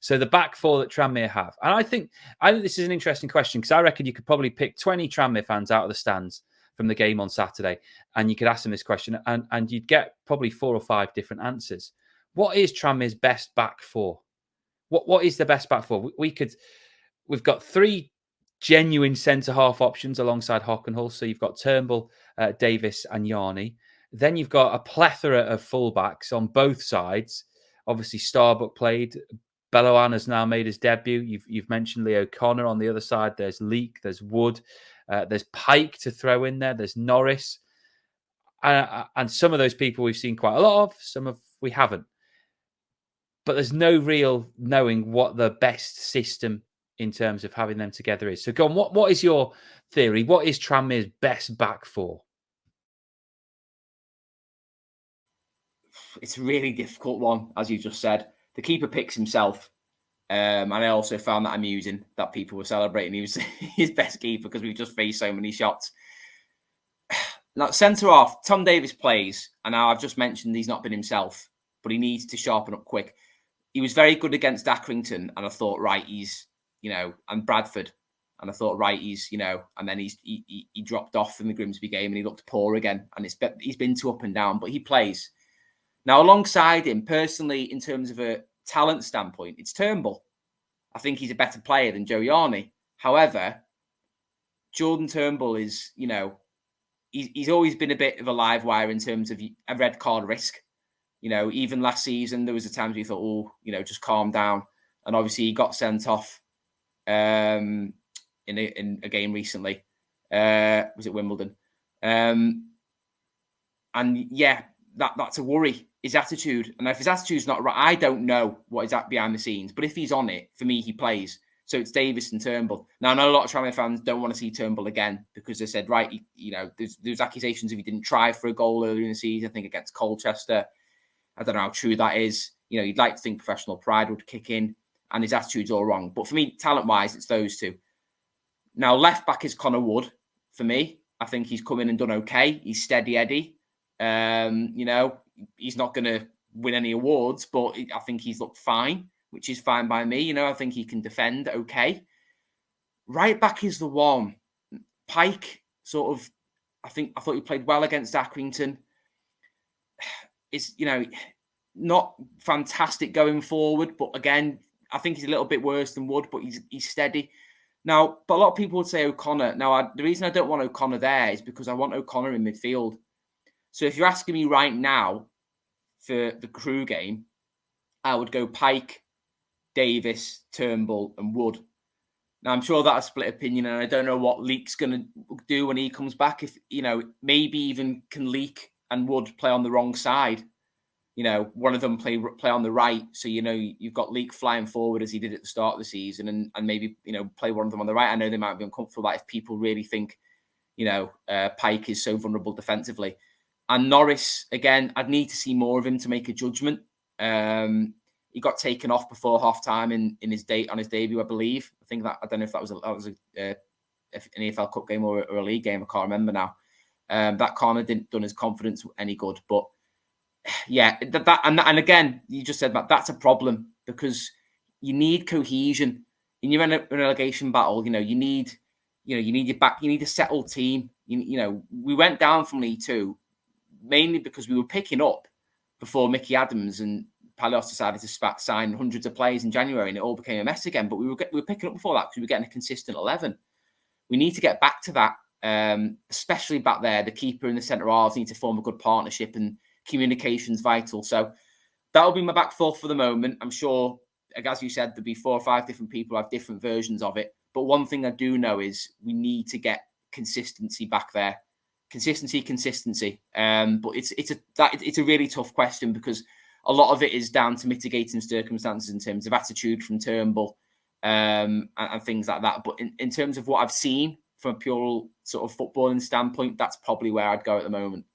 So the back four that Tranmere have. And I think this is an interesting question because I reckon you could probably pick 20 Tranmere fans out of the stands from the game on Saturday and you could ask them this question and you'd get probably 4 or 5 different answers. What is Tranmere's best back four? What is the best back four? We've got 3 genuine centre-half options alongside Hockenhull. So you've got Turnbull, Davis and Yarni. Then you've got a plethora of fullbacks on both sides. Obviously, Starbuck played. Bellowan has now made his debut. You've mentioned Leo Connor on the other side. There's Leek, there's Wood, there's Pike to throw in there. There's Norris. And some of those people we've seen quite a lot of, some of we haven't. But there's no real knowing what the best system in terms of having them together is. So go on, what is your theory? What is Tranmere's best back four? It's a really difficult one, as you just said. The keeper picks himself. And I also found that amusing that people were celebrating he was his best keeper because we've just faced so many shots. Now, centre-half, Tom Davis plays, and now I've just mentioned he's not been himself, but he needs to sharpen up quick. He was very good against Accrington, and I thought, right, he's, and Bradford, and I thought, right, he's, and then he dropped off in the Grimsby game and he looked poor again, and he's been too up and down, but he plays. Now, alongside him, personally, in terms of a talent standpoint, it's Turnbull. I think he's a better player than Joe Yarni. However, Jordan Turnbull is, he's always been a bit of a live wire in terms of a red card risk. Even last season, there was a time where you thought, just calm down. And obviously, he got sent off in a game recently. Was it Wimbledon? And yeah, that's a worry. His attitude. And if his attitude's not right, I don't know what is behind the scenes. But if he's on it, for me, he plays. So it's Davis and Turnbull. Now, I know a lot of Tranmere fans don't want to see Turnbull again because they said, right, there's accusations if he didn't try for a goal earlier in the season, I think against Colchester. I don't know how true that is. You'd like to think professional pride would kick in and his attitude's all wrong. But for me, talent-wise, it's those two. Now, left back is Connor Wood for me. I think he's come in and done okay. He's steady Eddie. He's not going to win any awards, but I think he's looked fine, which is fine by me. I think he can defend okay. Right back is the one. Pike, sort of, I thought he played well against Accrington. It's, not fantastic going forward, but again, I think he's a little bit worse than Wood, but he's steady. Now, but a lot of people would say O'Connor. Now, the reason I don't want O'Connor there is because I want O'Connor in midfield. So if you're asking me right now for the Crew game, I would go Pike, Davis, Turnbull and Wood. Now, I'm sure that's a split opinion, and I don't know what Leek's going to do when he comes back. If, maybe even can Leek and Wood play on the wrong side. One of them play on the right. So, you've got Leek flying forward as he did at the start of the season and maybe, play one of them on the right. I know they might be uncomfortable with that if people really think, Pike is so vulnerable defensively. And Norris, again, I'd need to see more of him to make a judgment. He got taken off before half-time on his debut, I believe. I don't know if that was an EFL Cup game or a league game. I can't remember now. That corner didn't done his confidence any good. But yeah, and again, you just said that's a problem because you need cohesion in your relegation battle. You need your back. You need a settled team. We went down from League Two mainly because we were picking up before Mickey Adams and Palios decided to sign hundreds of players in January, and it all became a mess again. But we were picking up before that because we were getting a consistent 11. We need to get back to that, especially back there. The keeper and the centre halves need to form a good partnership, and communication's vital. So that'll be my back four for the moment. I'm sure, as you said, there'll be 4 or 5 different people who have different versions of it. But one thing I do know is we need to get consistency back there. Consistency. But it's a really tough question because a lot of it is down to mitigating circumstances in terms of attitude from Turnbull and things like that. But in terms of what I've seen from a pure sort of footballing standpoint, that's probably where I'd go at the moment.